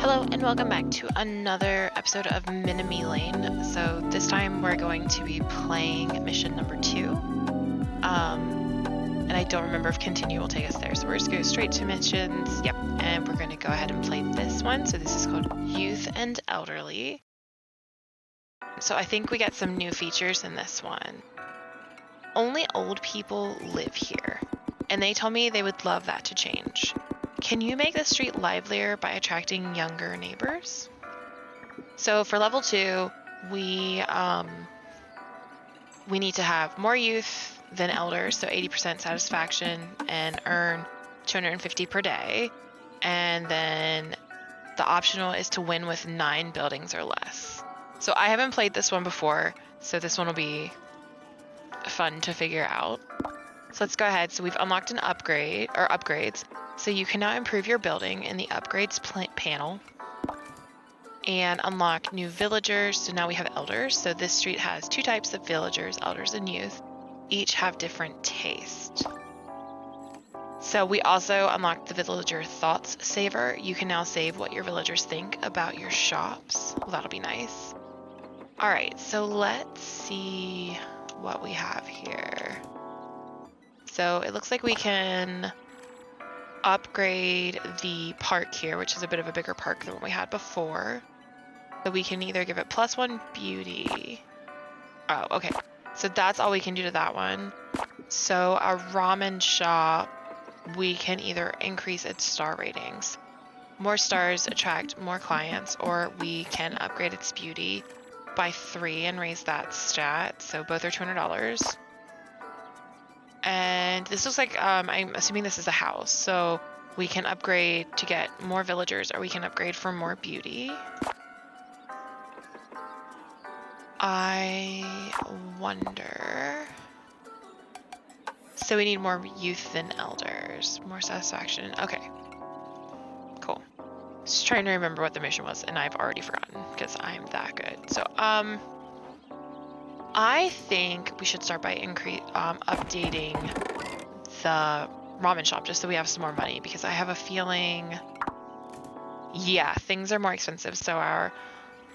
Hello and welcome back to another episode of Minami Lane. So this time we're going to be playing mission number 2. And I don't remember if continue will take us there. So we're just going to go straight to missions. Yep. And we're going to go ahead and play this one. So this is called Youth and Elderly. So I think we get some new features in this one. Only old people live here. And they told me they would love that to change. Can you make the street livelier by attracting younger neighbors? So for level 2, we need to have more youth than elders, so 80% satisfaction, and earn 250 per day. And then the optional is to win with 9 buildings or less. So I haven't played this one before, so this one will be fun to figure out. So let's go ahead. So we've unlocked an upgrade, or upgrades. So you can now improve your building in the upgrades panel and unlock new villagers. So now we have elders. So this street has 2 types of villagers, elders and youth. Each have different taste. So we also unlocked the villager thoughts saver. You can now save what your villagers think about your shops. Well, that'll be nice. All right, so let's see what we have here. So it looks like we can upgrade the park here, which is a bit of a bigger park than what we had before. So we can either give it +1 beauty. Oh, okay. So that's all we can do to that one. So our ramen shop, we can either increase its star ratings. More stars attract more clients, or we can upgrade its beauty by 3 and raise that stat. So both are $200. And this looks like, I'm assuming this is a house, so we can upgrade to get more villagers, or we can upgrade for more beauty. I wonder... So we need more youth than elders, more satisfaction. Okay, cool. Just trying to remember what the mission was, and I've already forgotten because I'm that good. So, I think we should start by updating the ramen shop just so we have some more money, because I have a feeling, yeah, things are more expensive. So our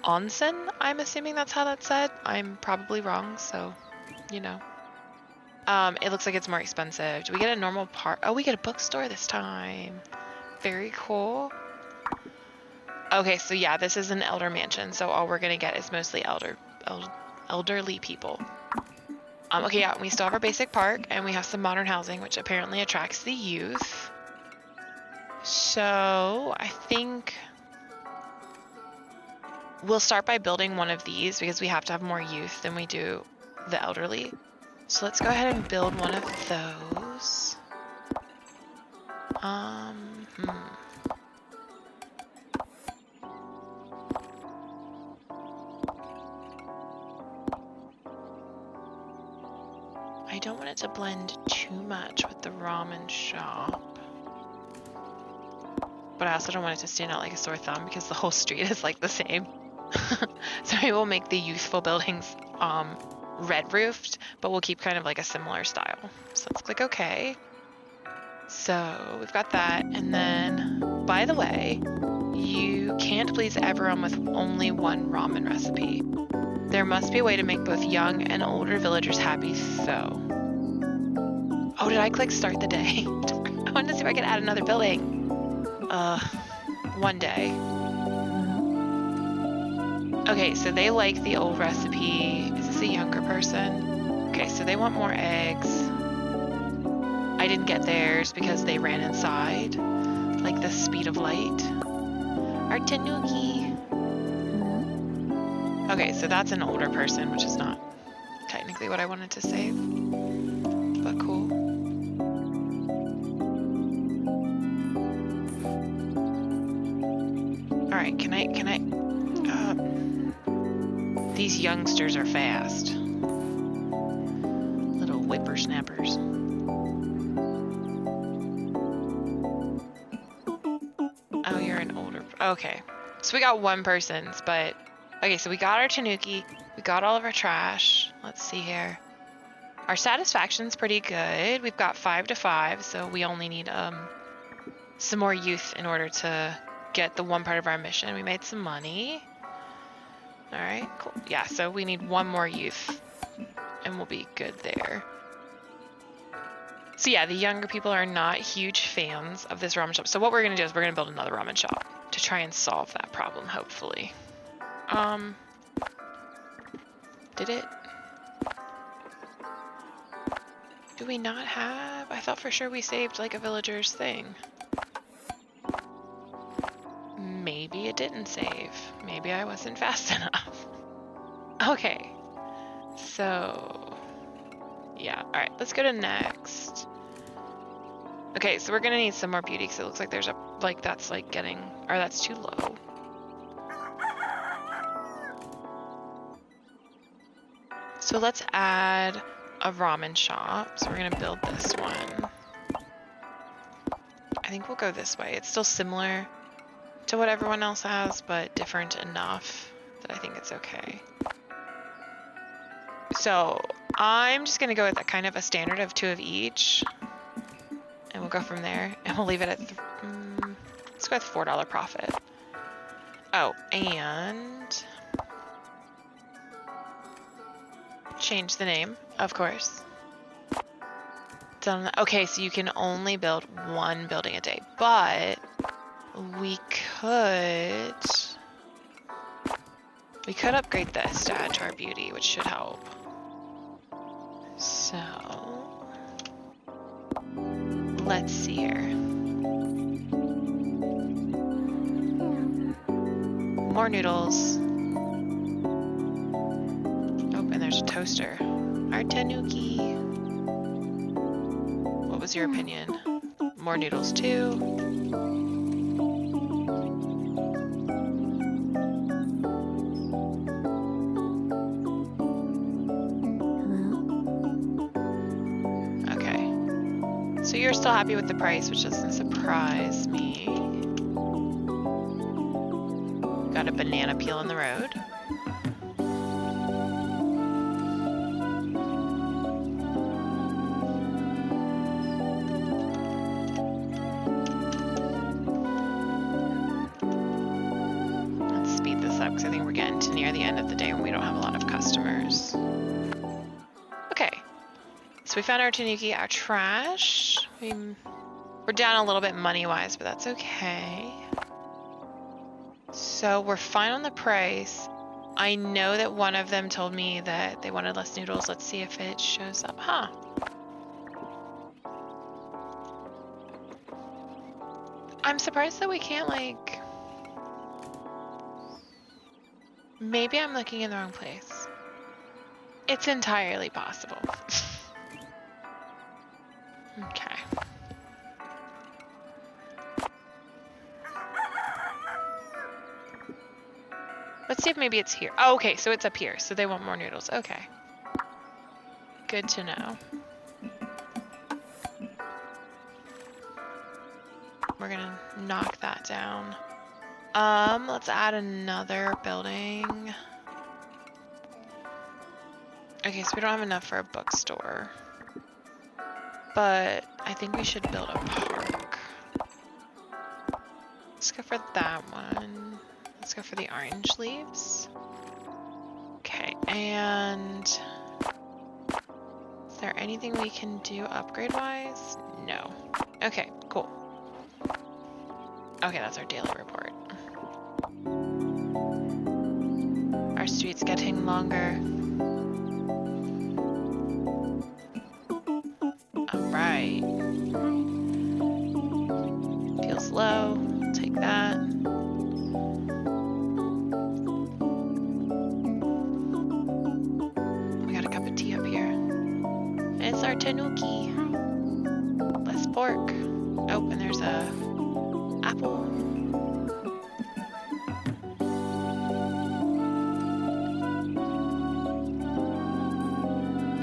onsen, I'm assuming that's how that's said. I'm probably wrong, so, you know. It looks like it's more expensive. Do we get a normal park? Oh, we get a bookstore this time. Very cool. Okay, so yeah, this is an elder mansion, so all we're gonna get is mostly elderly people. Okay, yeah, we still have our basic park, and we have some modern housing, which apparently attracts the youth. So I think we'll start by building one of these, because we have to have more youth than we do the elderly. So let's go ahead and build one of those. I don't want it to blend too much with the ramen shop, but I also don't want it to stand out like a sore thumb, because the whole street is like the same. So we will make the youthful buildings red roofed, but we'll keep kind of like a similar style. So let's click OK. So we've got that. And then, by the way, you can't please everyone with only one ramen recipe. There must be a way to make both young and older villagers happy, so... Oh, did I click start the day? I wanted to see if I could add another building. One day. Okay, so they like the old recipe. Is this a younger person? Okay, so they want more eggs. I didn't get theirs because they ran inside, like the speed of light. Our tanuki. Okay, so that's an older person, which is not technically what I wanted to save, but cool. All right, can I? These youngsters are fast. Little whippersnappers. Oh, you're an older... Okay. So we got one person's, but... Okay, so we got our tanuki. We got all of our trash. Let's see here. Our satisfaction's pretty good. We've got 5 to 5, so we only need some more youth in order to get the one part of our mission. We made some money. All right, cool. Yeah, so we need one more youth and we'll be good there. So yeah, the younger people are not huge fans of this ramen shop. So what we're gonna do is we're gonna build another ramen shop to try and solve that problem, hopefully. Did it? Do we not have? I thought for sure we saved like a villager's thing. Maybe it didn't save. Maybe I wasn't fast enough. Okay. So, yeah. All right, let's go to next. Okay, so we're gonna need some more beauty because it looks like there's a, like that's like getting, or that's too low. So let's add a ramen shop. So we're gonna build this one. I think we'll go this way. It's still similar to what everyone else has, but different enough that I think it's okay. So I'm just gonna go with a kind of a standard of 2 of each, and we'll go from there. And we'll leave it at let's go with $4 profit. Oh, and change the name, of course. Okay, so you can only build 1 building a day, but we could upgrade this to add to our beauty, which should help. So let's see here. More noodles. Oh, and there's a toaster. Our tanuki. What was your opinion? More noodles too. So you're still happy with the price, which doesn't surprise me. Got a banana peel in the road. Let's speed this up because I think we're getting to near the end of the day when we don't have a lot of customers. Okay. So we found our tanuki, our trash. We're down a little bit money-wise, but that's okay. So we're fine on the price. I know that one of them told me that they wanted less noodles. Let's see if it shows up. Huh. I'm surprised that we can't, like... Maybe I'm looking in the wrong place. It's entirely possible. Okay. Let's see if maybe it's here. Oh, okay, so it's up here. So they want more noodles. Okay. Good to know. We're gonna knock that down. Let's add another building. Okay, so we don't have enough for a bookstore. But I think we should build a park. Let's go for that one. Let's go for the orange leaves. Okay, and is there anything we can do upgrade-wise? No. Okay, cool. Okay, that's our daily report. Our street's getting longer. Alright. Feels low. Take that. We got a cup of tea up here. And it's our tanuki. Less pork. Oh, and there's a apple.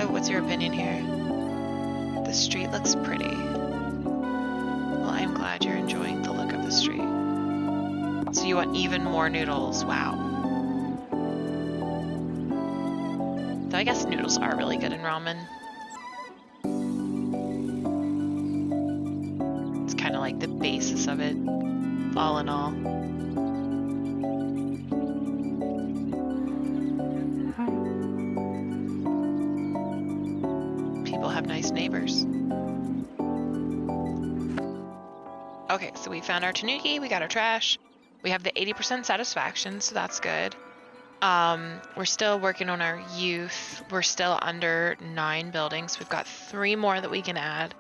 Oh, what's your opinion here? The street looks pretty. Well, I'm glad you're enjoying the look of the street. So you want even more noodles? Wow. Though I guess noodles are really good in ramen. It's kind of like the basis of it. all in all. People have nice neighbors. Okay, so we found our tanuki, we got our trash. We have the 80% satisfaction, so that's good. We're still working on our youth. We're still under 9 buildings. We've got 3 more that we can add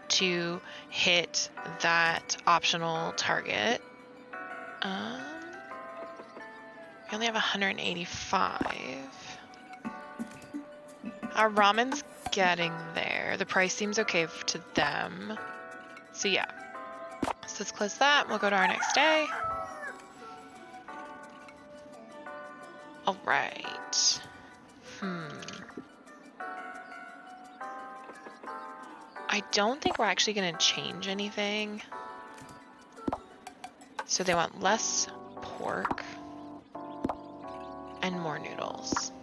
to hit that optional target. We only have 185. Our ramen's getting there. The price seems okay to them. So yeah. So let's close that. We'll go to our next day. All right. I don't think we're actually going to change anything. So they want less pork and more noodles.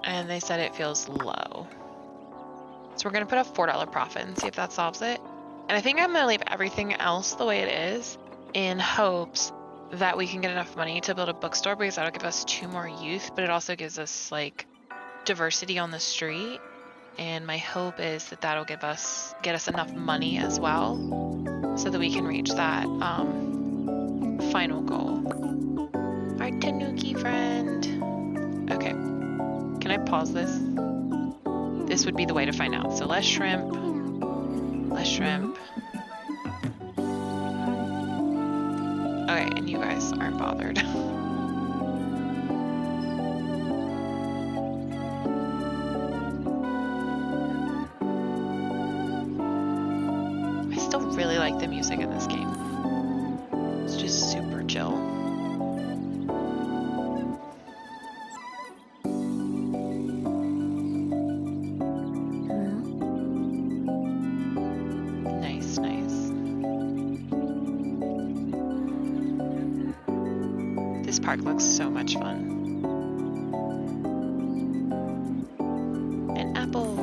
And they said it feels low. So we're going to put a $4 profit and see if that solves it. And I think I'm going to leave everything else the way it is in hopes that we can get enough money to build a bookstore, because that'll give us 2 more youth, but it also gives us like diversity on the street. And my hope is that that'll get us enough money as well so that we can reach that final goal. Our tanuki friend. Okay. Can I pause this? This would be the way to find out. So less shrimp. Less shrimp. Okay, and you guys aren't bothered. I still really like the music in this game. It's just super chill. Nice, nice. This park looks so much fun. An apple.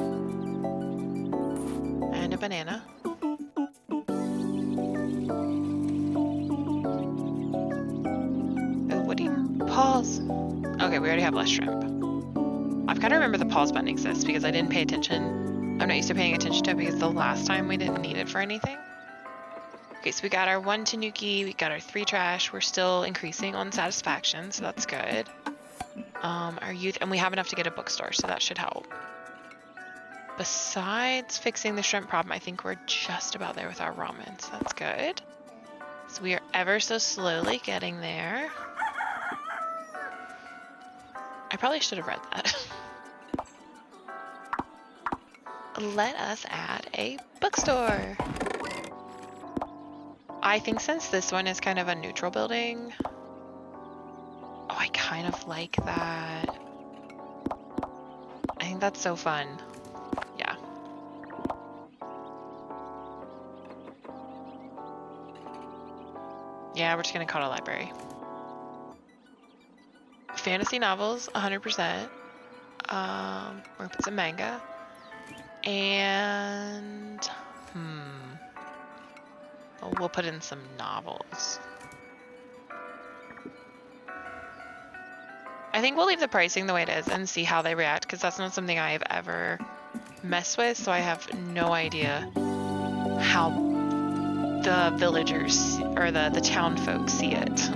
And a banana. Oh, what do you... Pause. Okay, we already have less shrimp. I've got to remember the pause button exists because I didn't pay attention. I'm not used to paying attention to it because the last time we didn't need it for anything. Okay, so we got our 1 tanuki, we got our 3 trash. We're still increasing on satisfaction, so that's good. Our youth, and we have enough to get a bookstore, so that should help. Besides fixing the shrimp problem, I think we're just about there with our ramen, so that's good. So we are ever so slowly getting there. I probably should have read that. Let us add a bookstore. I think since this one is kind of a neutral building. Oh, I kind of like that. I think that's so fun. Yeah. Yeah, we're just gonna call it a library. Fantasy novels, 100%. We're gonna put some manga. And we'll put in some novels. I think we'll leave the pricing the way it is and see how they react, because that's not something I have ever messed with, so I have no idea how the villagers or the town folks see it.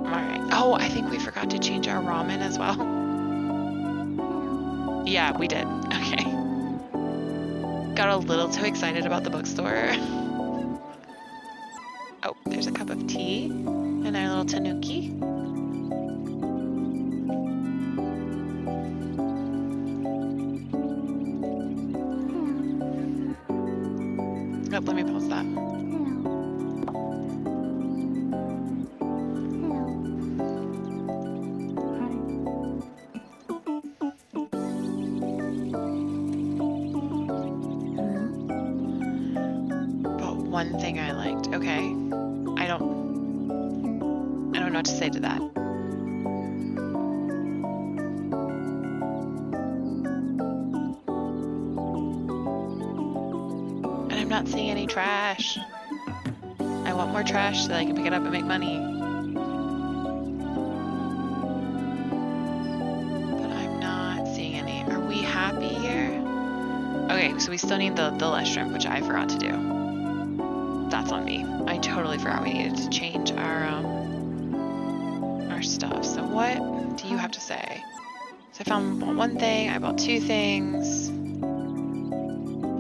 Alright. Oh, I think we forgot to change our ramen as well. Yeah, we did. Okay. Got a little too excited about the bookstore. Oh, there's a cup of tea and our little tanuki. Oh, let me pause that. One thing I liked. Okay. I don't know what to say to that. not seeing any trash. I want more trash so that I can pick it up and make money. But I'm not seeing any. Are we happy here? Okay, so we still need the less shrimp, which I forgot to do. That's on me. I totally forgot we needed to change our stuff. So what do you have to say? So I found one thing, I bought 2 things.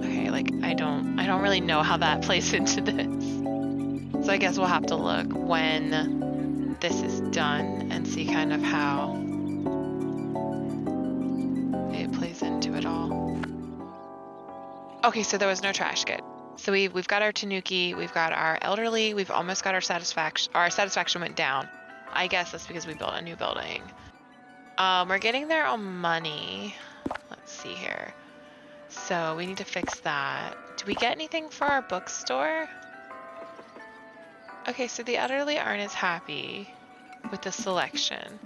Okay, like I don't really know how that plays into this. So I guess we'll have to look when this is done and see kind of how it plays into it all. Okay, so there was no trash, good. So we've got our Tanuki, we've got our elderly, we've almost got our satisfaction. Our satisfaction went down. I guess that's because we built a new building. We're getting there on money. Let's see here. So we need to fix that. Do we get anything for our bookstore? Okay, so the elderly aren't as happy with the selection,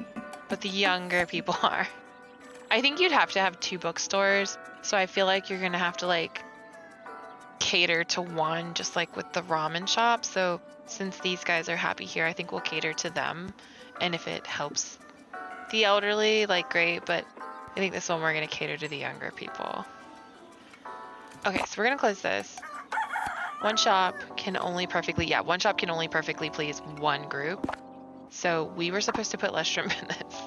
but the younger people are. I think you'd have to have 2 bookstores, so I feel like you're gonna have to like cater to one, just like with the ramen shop. So since these guys are happy here, I think we'll cater to them, and if it helps the elderly, like great, but I think this one we're gonna cater to the younger people. Okay, so we're gonna close this. One shop can only perfectly please one group. So we were supposed to put less shrimp in this,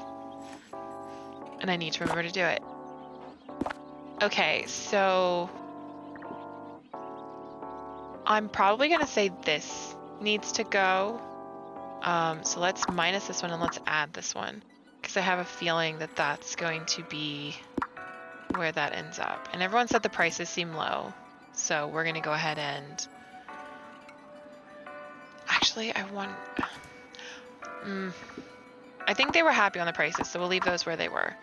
and I need to remember to do it. Okay, so I'm probably gonna say this needs to go. So let's minus this one and let's add this one, because I have a feeling that that's going to be where that ends up. And everyone said the prices seem low, so we're gonna go ahead and actually I think they were happy on the prices, so we'll leave those where they were,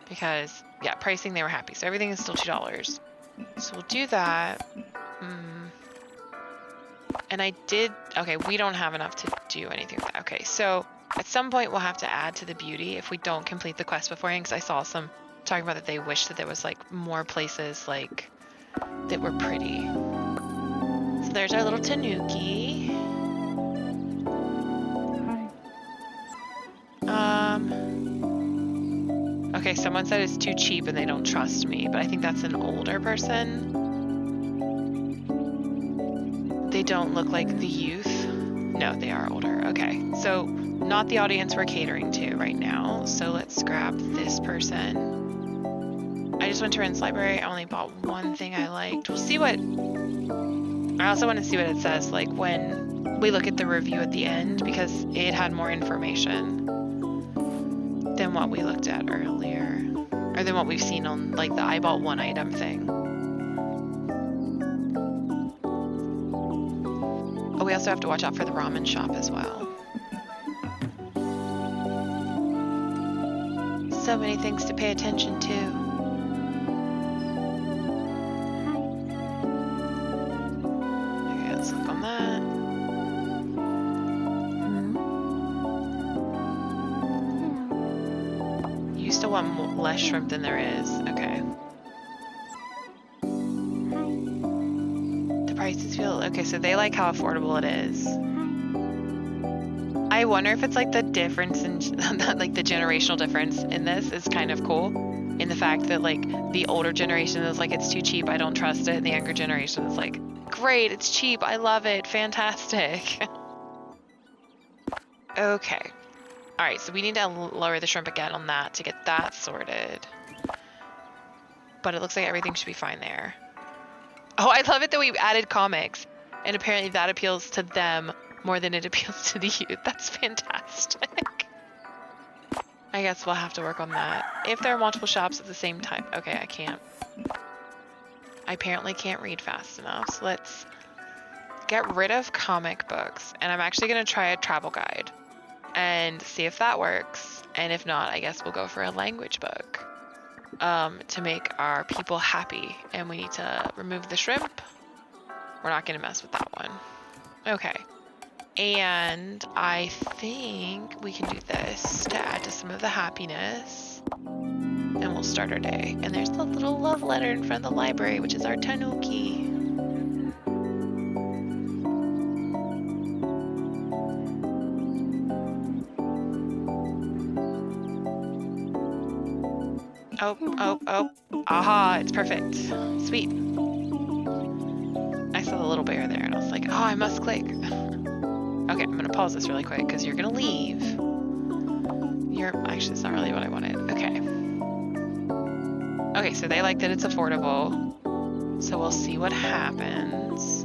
because yeah, pricing, they were happy, so everything is still $2. So we'll do that. And okay, we don't have enough to do anything with that. Okay, so at some point we'll have to add to the beauty if we don't complete the quest beforehand, because I saw some talking about that they wish that there was like more places like that were pretty. So there's our little Tanuki. Okay, someone said it's too cheap and they don't trust me, but I think that's an older person. They don't look like the youth. No, they are older. Okay, so not the audience we're catering to right now. So let's grab this person. I just went to Ren's library. I only bought one thing I liked. We'll see what... I also want to see what it says, like when we look at the review at the end, because it had more information than what we looked at earlier, or than what we've seen on like the I bought one item thing. Oh, we also have to watch out for the ramen shop as well. So many things to pay attention to. Okay, let's look on that. You still want less shrimp than there is. Okay. The prices feel... Okay, so they like how affordable it is. I wonder if it's like the difference in... like the generational difference in this is kind of cool. In the fact that like the older generation is like, it's too cheap, I don't trust it. And the younger generation is like, great, it's cheap, I love it, fantastic. Okay. All right, so we need to lower the shrimp again on that to get that sorted. But it looks like everything should be fine there. Oh, I love it that we added comics. And apparently that appeals to them more than it appeals to the youth. That's fantastic. I guess we'll have to work on that. If there are multiple shops at the same time. Okay, I can't. I apparently can't read fast enough. So let's get rid of comic books. And I'm actually going to try a travel guide and see if that works. And if not, I guess we'll go for a language book to make our people happy. And we need to remove the shrimp. We're not going to mess with that one. Okay. And I think we can do this to add to some of the happiness. And we'll start our day. And there's the little love letter in front of the library, which is our Tanuki. Oh. Aha, it's perfect. Sweet. I saw the little bear there and I was like, oh, I must click. Okay, I'm gonna pause this really quick because you're gonna leave. Actually, it's not really what I wanted. Okay. Okay, so they like that it's affordable. So we'll see what happens.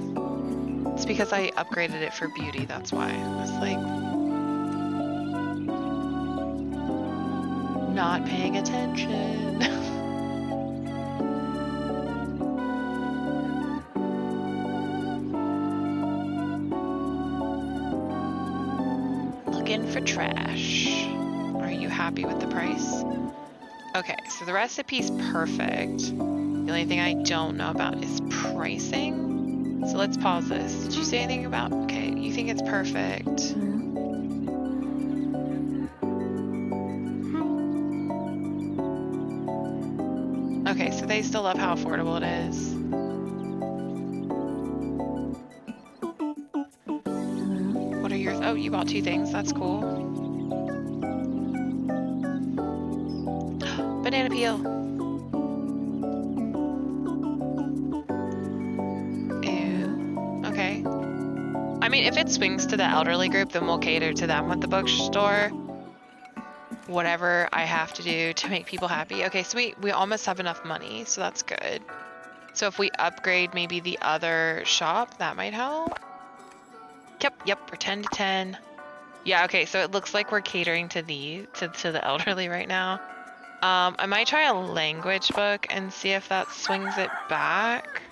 It's because I upgraded it for beauty, that's why. I was like, not paying attention. Looking for trash. Are you happy with the price? Okay, so the recipe's perfect. The only thing I don't know about is pricing. So let's pause this. Did you say anything about, okay, you think it's perfect. Okay, so they still love how affordable it is. What are yours? Oh, you bought 2 things. That's cool. Banana peel. Ew. Okay. I mean, if it swings to the elderly group, then we'll cater to them with the bookstore. Whatever I have to do to make people happy. Okay, so we almost have enough money, so that's good. So if we upgrade maybe the other shop, that might help. Yep, we're 10 to 10. Yeah, okay, so it looks like we're catering to the elderly right now. I might try a language book and see if that swings it back.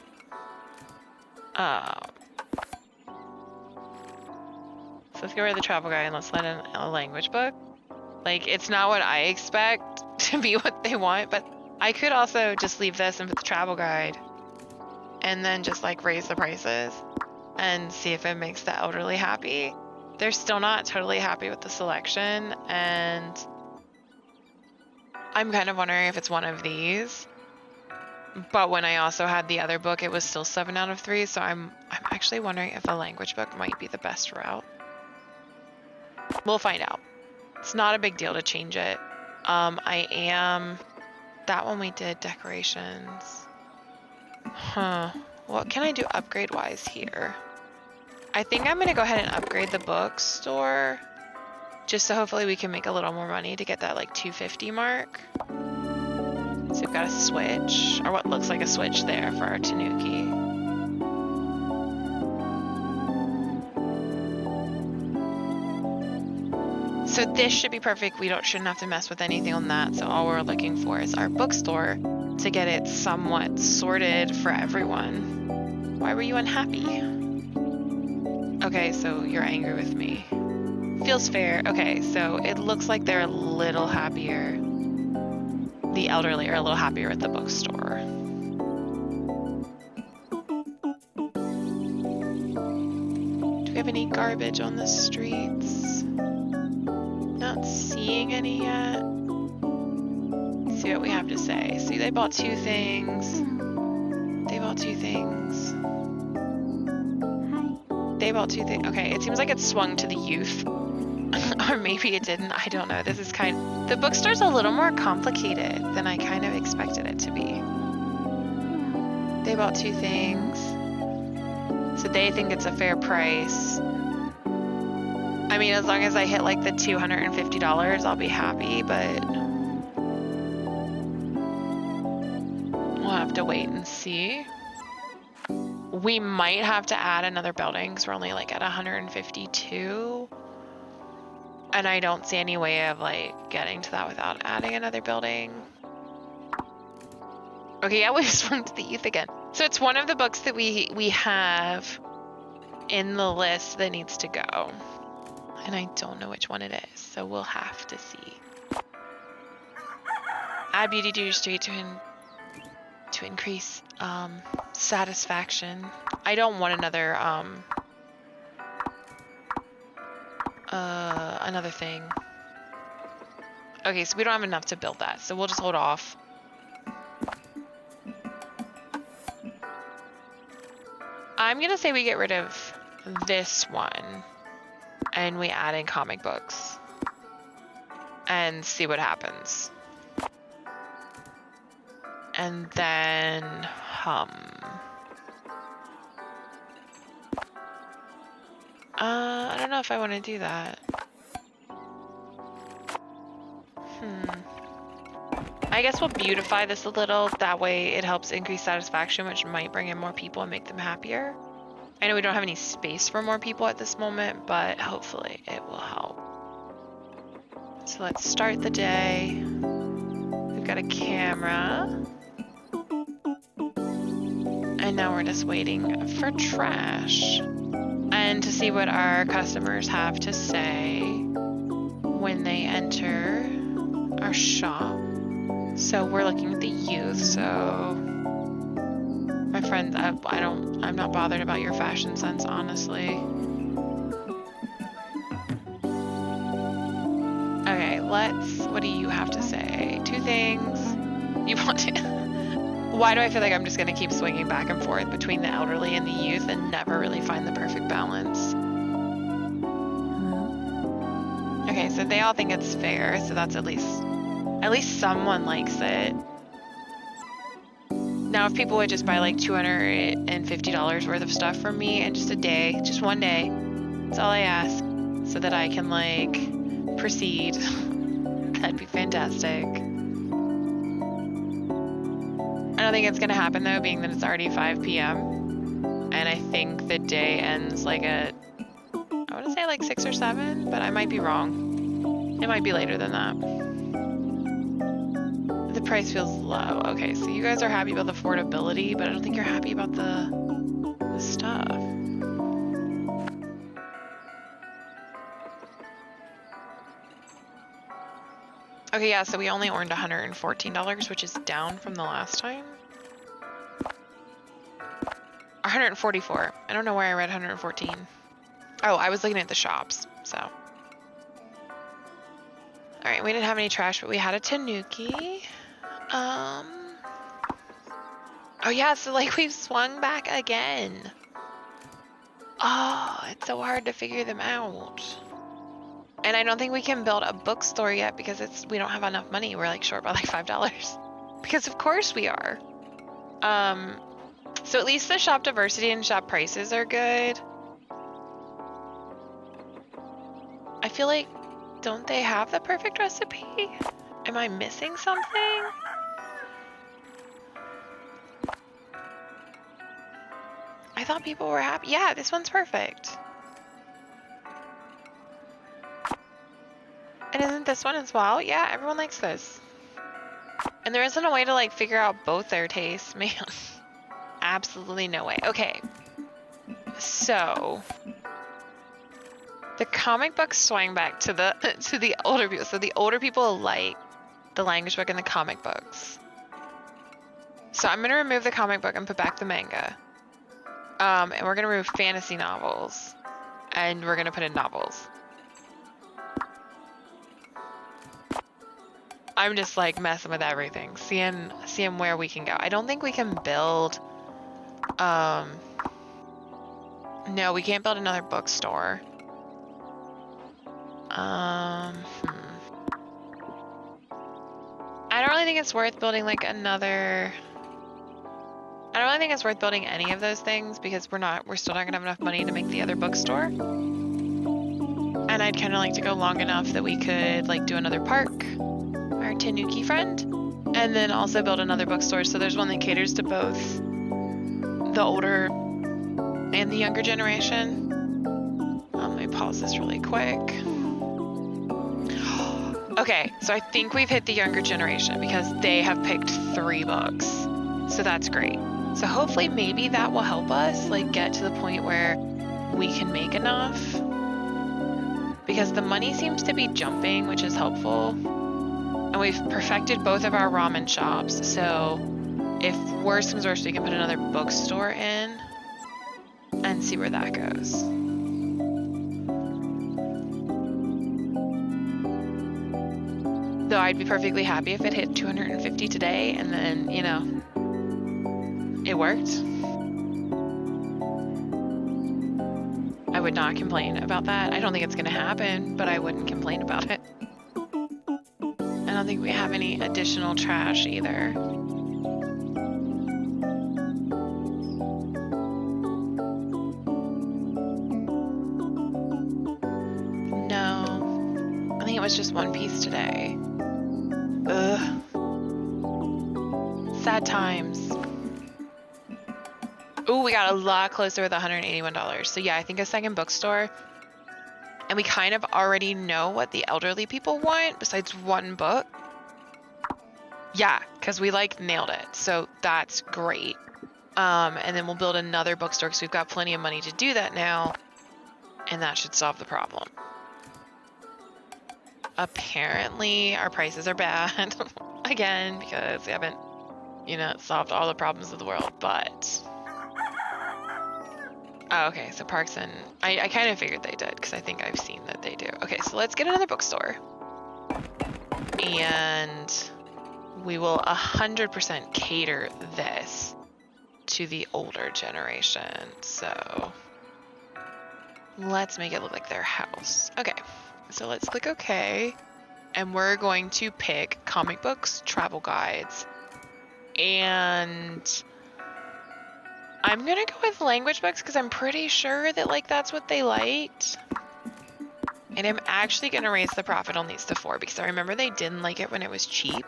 So let's get rid of the travel guide and let's let in a language book. Like, it's not what I expect to be what they want, but I could also just leave this and put the travel guide and then just like raise the prices and see if it makes the elderly happy. They're still not totally happy with the selection, and I'm kind of wondering if it's one of these. But when I also had the other book, it was still 7 out of 3, so I'm actually wondering if a language book might be the best route. We'll find out. It's not a big deal to change it. That one we did decorations. What can I do upgrade-wise here? I think I'm gonna go ahead and upgrade the bookstore, just so hopefully we can make a little more money to get that like 250 mark. So we've got a switch, or what looks like a switch there for our Tanuki. So this should be perfect. We shouldn't have to mess with anything on that. So all we're looking for is our bookstore to get it somewhat sorted for everyone. Why were you unhappy? Okay, so you're angry with me. Feels fair. Okay, so it looks like they're a little happier. The elderly are a little happier at the bookstore. Do we have any garbage on the streets? Not seeing any yet. Let's see what we have to say. See, they bought 2 things. They bought 2 things. They bought 2 things. Okay, it seems like it swung to the youth. Or maybe it didn't. I don't know. This is the bookstore's a little more complicated than I kind of expected it to be. They bought 2 things. So they think it's a fair price. I mean, as long as I hit like the $250, I'll be happy, but we'll have to wait and see. We might have to add another building because we're only like at 152. And I don't see any way of like getting to that without adding another building. Okay, yeah, we swung to the youth again. So it's one of the books that we have in the list that needs to go. And I don't know which one it is, so we'll have to see. Add beauty to your street to increase satisfaction. I don't want another thing. Okay, so we don't have enough to build that, so we'll just hold off. I'm gonna say we get rid of this one and we add in comic books and see what happens. And then, I don't know if I want to do that. I guess we'll beautify this a little. That way it helps increase satisfaction, which might bring in more people and make them happier. I know we don't have any space for more people at this moment, but hopefully it will help. So let's start the day. We've got a camera. And now we're just waiting for trash. And to see what our customers have to say when they enter our shop. So we're looking at the youth, so my friends, I'm not bothered about your fashion sense, honestly. Okay, what do you have to say? 2 things. You want to... Why do I feel like I'm just gonna keep swinging back and forth between the elderly and the youth and never really find the perfect balance? Okay, so they all think it's fair, so that's at least someone likes it. Now, if people would just buy like $250 worth of stuff from me in just a day, just one day, that's all I ask, so that I can like proceed. That'd be fantastic. I don't think it's gonna happen though, being that it's already 5 p.m. and I think the day ends like at, I want to say like 6 or 7, but I might be wrong. It might be later than that. The price feels low. Okay, so you guys are happy about the affordability, but I don't think you're happy about the stuff. Okay, yeah, so we only earned $114, which is down from the last time. 144. I don't know where I read 114. Oh, I was looking at the shops, so. All right, we didn't have any trash, but we had a tanuki. Oh yeah, so like we've swung back again. Oh, it's so hard to figure them out. And I don't think we can build a bookstore yet because we don't have enough money. We're like short by like $5. Because of course we are. So at least the shop diversity and shop prices are good. I feel like, don't they have the perfect recipe? Am I missing something? I thought people were happy. Yeah, this one's perfect. And isn't this one as well? Yeah, everyone likes this. And there isn't a way to like figure out both their tastes, man. Absolutely no way. Okay. So the comic book swung back to the older people. So the older people like the language book and the comic books. So I'm gonna remove the comic book and put back the manga. And we're gonna remove fantasy novels. And we're gonna put in novels. I'm just like messing with everything, seeing where we can go. I don't think we can build, no, we can't build another bookstore. I don't really think it's worth building like another, I don't really think it's worth building any of those things because we're still not gonna have enough money to make the other bookstore. And I'd kind of like to go long enough that we could like do another park, our Tanuki friend, and then also build another bookstore. So there's one that caters to both the older and the younger generation. Let me pause this really quick. Okay, so I think we've hit the younger generation because they have picked 3 books. So that's great. So hopefully maybe that will help us like get to the point where we can make enough. Because the money seems to be jumping, which is helpful. And we've perfected both of our ramen shops. So if worse comes worse, we can put another bookstore in and see where that goes. Though I'd be perfectly happy if it hit 250 today and then, you know, it worked. I would not complain about that. I don't think it's going to happen, but I wouldn't complain about it. I don't think we have any additional trash either. it was just one piece today. Ugh. Sad times. Ooh, we got a lot closer with $181. So yeah, I think a second bookstore. And we kind of already know what the elderly people want besides one book. Yeah, because we like nailed it. So that's great. And then we'll build another bookstore because we've got plenty of money to do that now. And that should solve the problem. Apparently our prices are bad again because we haven't, you know, solved all the problems of the world, but oh, okay, so Parks and I kind of figured they did because I think I've seen that they do. Okay, so let's get another bookstore and we will 100% cater this to the older generation. So let's make it look like their house. Okay. So let's click OK, and we're going to pick comic books, travel guides, and I'm gonna go with language books because I'm pretty sure that like that's what they liked. And I'm actually gonna raise the profit on these to 4 because I remember they didn't like it when it was cheap.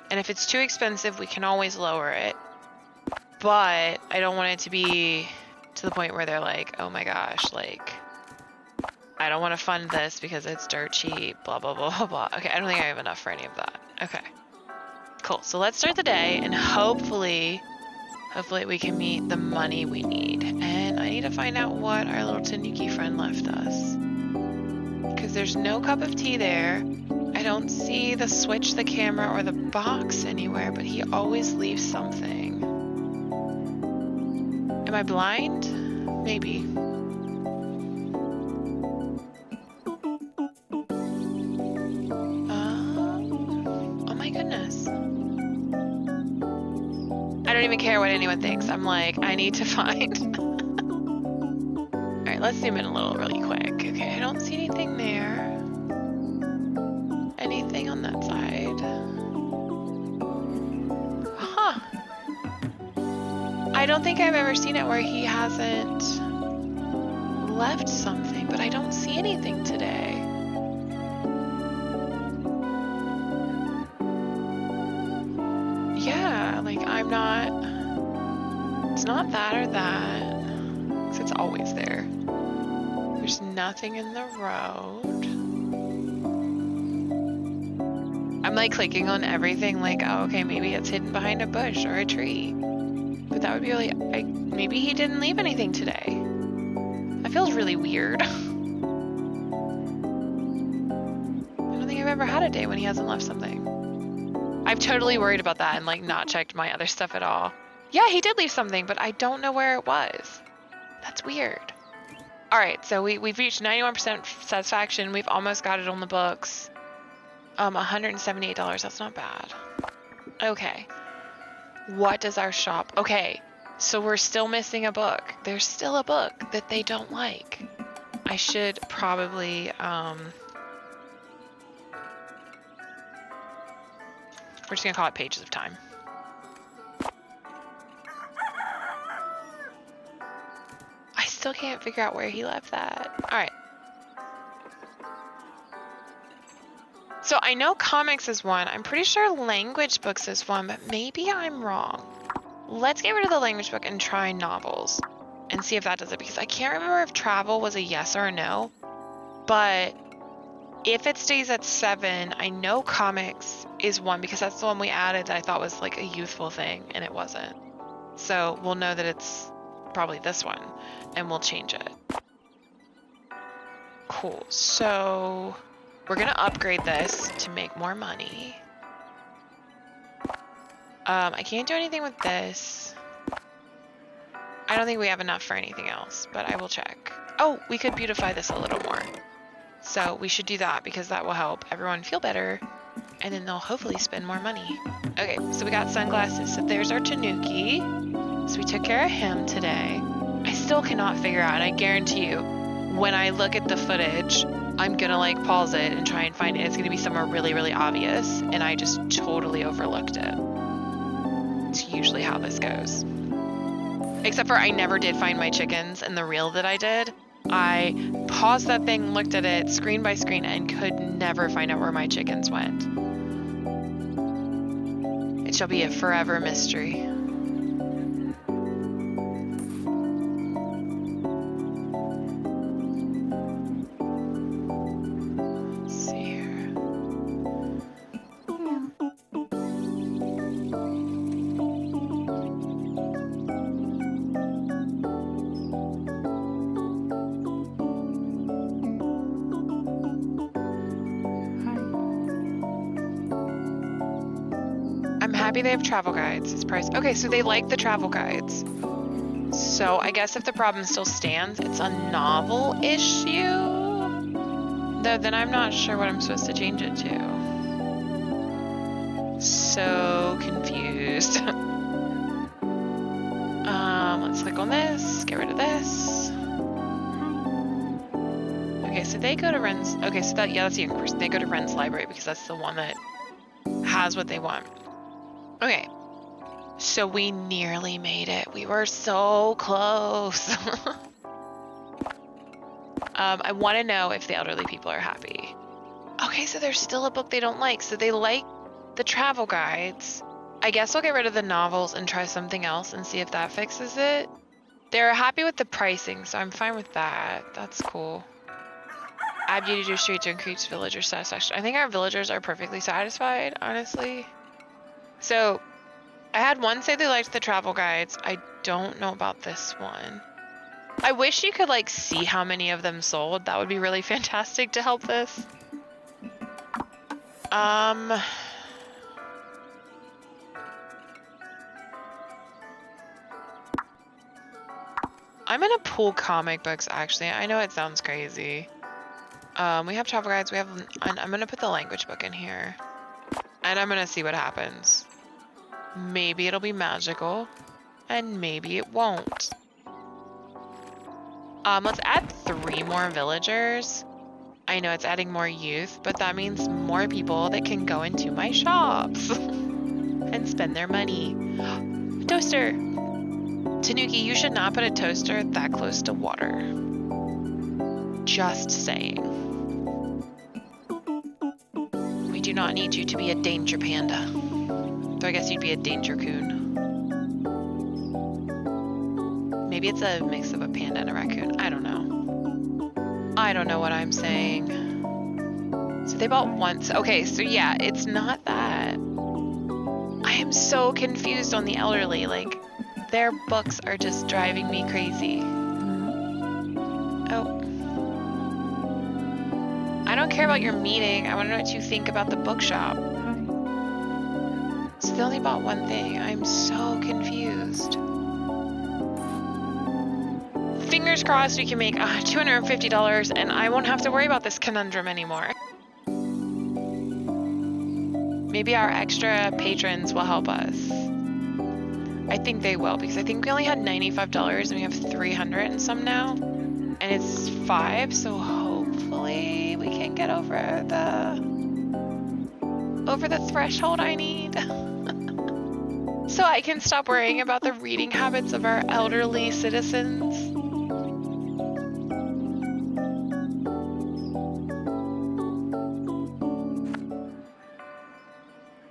And if it's too expensive, we can always lower it. But I don't want it to be to the point where they're like, oh my gosh, like, I don't want to fund this because it's dirt cheap, blah, blah, blah, blah, blah. Okay, I don't think I have enough for any of that. Okay, cool. So let's start the day and hopefully we can meet the money we need. And I need to find out what our little Tanuki friend left us. Because there's no cup of tea there. I don't see the switch, the camera, or the box anywhere, but he always leaves something. Am I blind? Maybe. I don't even care what anyone thinks. I'm like, I need to find. All right, let's zoom in a little really quick. Okay, I don't see anything there. Anything on that side? Huh. I don't think I've ever seen it where he hasn't left something, but I don't see anything today. Yeah, like I'm not, it's not that or that, because it's always there. There's nothing in the road. I'm like clicking on everything like, oh, okay, maybe it's hidden behind a bush or a tree. But that would be really, maybe he didn't leave anything today. That feels really weird. I don't think I've ever had a day when he hasn't left something. I've totally worried about that and like not checked my other stuff at all. Yeah, he did leave something, but I don't know where it was. That's weird. All right, so we've reached 91% satisfaction. We've almost got it on the books. $178, that's not bad. Okay. What does our shop... Okay, so we're still missing a book. There's still a book that they don't like. I should probably... We're just gonna call it Pages of Time. I still can't figure out where he left that. All right. So I know comics is one. I'm pretty sure language books is one, but maybe I'm wrong. Let's get rid of the language book and try novels and see if that does it, because I can't remember if travel was a yes or a no, but if it stays at 7, I know comics is 1 because that's the one we added that I thought was like a youthful thing and it wasn't. So we'll know that it's probably this one and we'll change it. Cool. So we're going to upgrade this to make more money. I can't do anything with this. I don't think we have enough for anything else, but I will check. Oh, we could beautify this a little more. So we should do that because that will help everyone feel better and then they'll hopefully spend more money. Okay, so we got sunglasses. So there's our Tanuki. So we took care of him today. I still cannot figure out, and I guarantee you, when I look at the footage, I'm gonna like pause it and try and find it. It's gonna be somewhere really, really obvious, and I just totally overlooked it. It's usually how this goes. Except for I never did find my chickens in the reel that I did. I paused that thing, looked at it screen by screen, and could never find out where my chickens went. It shall be a forever mystery. Let's see here. I'm happy they have travel guides. It's priced. Okay, so they like the travel guides. So I guess if the problem still stands, it's a novel issue. Though then I'm not sure what I'm supposed to change it to. So confused. Let's click on this, get rid of this. Okay, so they go to Ren's. Okay, so that's the younger person. They go to Ren's library because that's the one that has what they want. Okay, so we nearly made it. We were so close. I want to know if the elderly people are happy. Okay, so there's still a book they don't like. So they like the travel guides. I guess I'll get rid of the novels and try something else and see if that fixes it. They're happy with the pricing, so I'm fine with that. That's cool. Add beauty to street to increase villager satisfaction. I think our villagers are perfectly satisfied, honestly. So I had one say they liked the travel guides. I don't know about this one. I wish you could like see how many of them sold. That would be really fantastic to help this. I'm gonna pull comic books actually. I know it sounds crazy. We have travel guides. I'm gonna put the language book in here. And I'm gonna see what happens. Maybe it'll be magical. And maybe it won't. Let's add 3 more villagers. I know it's adding more youth, but that means more people that can go into my shops and spend their money. Toaster! Tanuki, you should not put a toaster that close to water. Just saying. We do not need you to be a danger panda. Though I guess you'd be a danger coon. Maybe it's a mix of a panda and a raccoon. I don't know. I don't know what I'm saying. So they bought once. Okay, so yeah, it's not that. I am so confused on the elderly. Like, their books are just driving me crazy. Oh. I don't care about your meeting. I want to know what you think about the bookshop. So they only bought one thing. I'm so confused. Fingers crossed we can make $250 and I won't have to worry about this conundrum anymore. Maybe our extra patrons will help us. I think they will, because I think we only had $95 and we have 300 and some now. And it's 5, so hopefully we can get over the threshold I need. So I can stop worrying about the reading habits of our elderly citizens.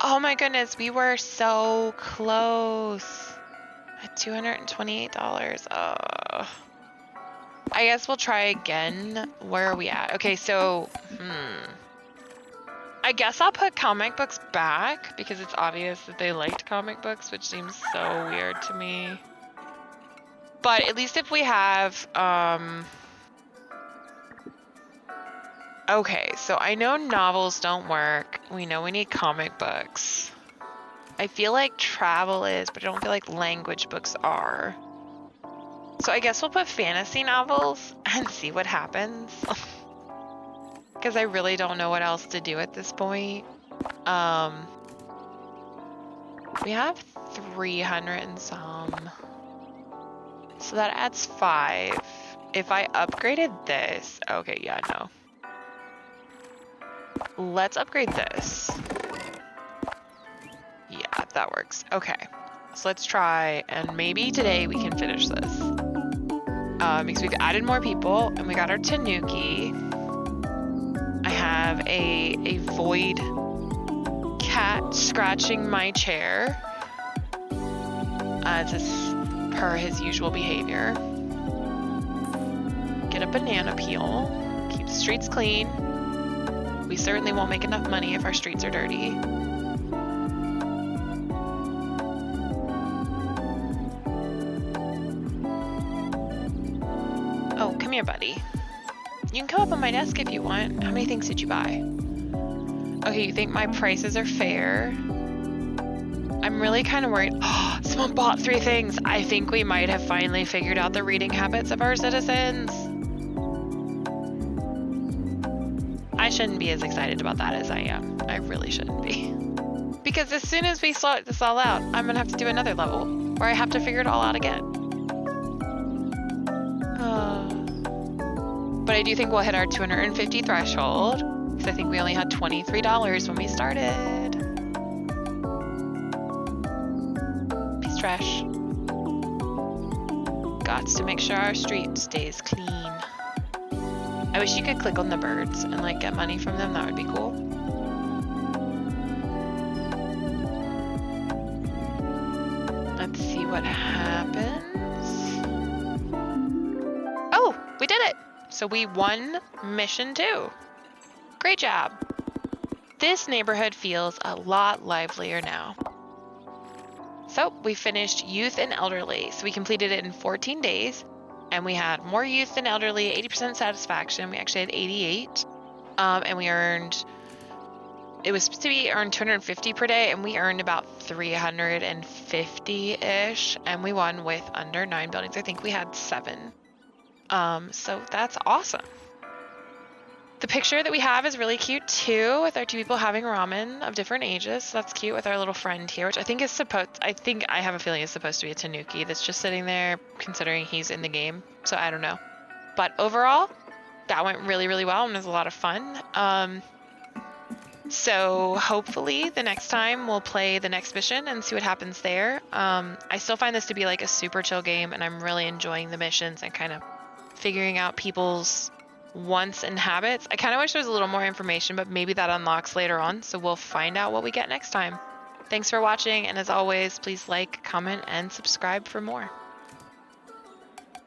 Oh my goodness, we were so close at $228. I guess we'll try again. Where are we at? Okay, so, I guess I'll put comic books back because it's obvious that they liked comic books, which seems so weird to me. But at least if we have, okay, so I know novels don't work. We know we need comic books. I feel like travel is, but I don't feel like language books are. So I guess we'll put fantasy novels and see what happens. Because I really don't know what else to do at this point. We have 300 and some. So that adds 5. If I upgraded this, okay, yeah, no. Let's upgrade this. Yeah, that works. Okay, so let's try, and maybe today we can finish this. because we've added more people and we got our Tanuki. I have a void cat scratching my chair. Just per his usual behavior. Get a banana peel. Keep the streets clean. We certainly won't make enough money if our streets are dirty. Oh, come here, buddy. You can come up on my desk if you want. How many things did you buy? Okay, you think my prices are fair? I'm really kind of worried. Oh, someone bought 3 things. I think we might have finally figured out the reading habits of our citizens. I shouldn't be as excited about that as I am. I really shouldn't be. Because as soon as we sort this all out, I'm gonna have to do another level where I have to figure it all out again. But I do think we'll hit our 250 threshold, because I think we only had $23 when we started. Peace trash. Gots to make sure our street stays clean. I wish you could click on the birds and like get money from them. That would be cool. Let's see what happens. Oh, we did it. So we won mission 2. Great job. This neighborhood feels a lot livelier now. So we finished youth and elderly. So we completed it in 14 days. And we had more youth than elderly, 80% satisfaction. We actually had 88. And we earned, it was supposed to be earned 250 per day, and we earned about 350-ish. And we won with under 9 buildings. I think we had 7. So that's awesome. The picture that we have is really cute too, with our 2 people having ramen of different ages. So that's cute with our little friend here, which I think is I have a feeling is supposed to be a Tanuki that's just sitting there considering he's in the game. So I don't know. But overall, that went really, really well and was a lot of fun. So hopefully the next time we'll play the next mission and see what happens there. I still find this to be like a super chill game, and I'm really enjoying the missions and kind of figuring out people's wants and habits. I kind of wish there was a little more information, but maybe that unlocks later on, so we'll find out what we get next time. Thanks for watching, and as always, please like, comment, and subscribe for more.